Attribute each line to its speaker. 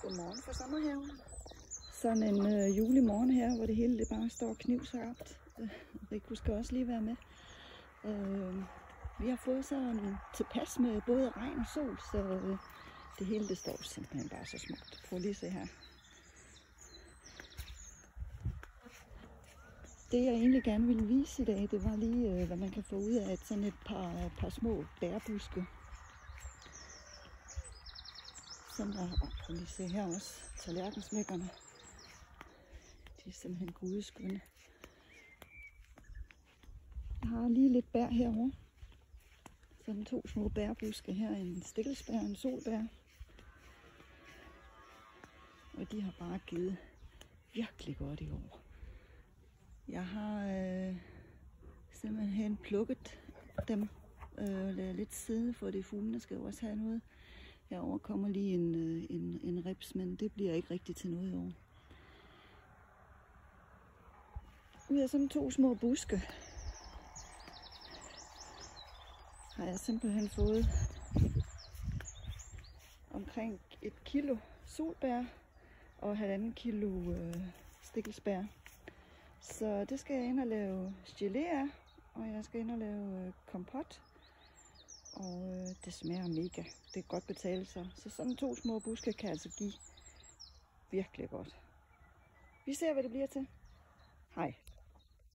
Speaker 1: Godmorgen fra sommerhaven. Sådan en julemorgen her, hvor det hele det bare står knivskarpt. Rico skal også lige være med. Vi har fået sådan tilpas med både regn og sol, så det hele det står simpelthen bare så smukt. Prøv lige at se her. Det jeg egentlig gerne ville vise i dag, det var lige hvad man kan få ud af sådan et par små bærbuske. Sådan der, kan lige se her også, tallerkensmækkerne. De er simpelthen gudeskønne. Jeg har lige lidt bær herovre. Sådan 2 små bærbuske her, en stikkelsbær og en solbær. Og de har bare givet virkelig godt i år. Jeg har simpelthen plukket dem ladet lidt side, for de fuglene skal jo også have noget. Herovre kommer lige en rips, men det bliver ikke rigtig til noget i år. Ud af sådan 2 små buske har jeg simpelthen fået omkring 1 kilo solbær og 1,5 kilo stikkelsbær. Så det skal jeg ind og lave gelé af, og jeg skal ind og lave kompot. Og det smager mega. Det kan godt betale sig. Så sådan 2 små buske kan altså give virkelig godt. Vi ser, hvad det bliver til. Hej.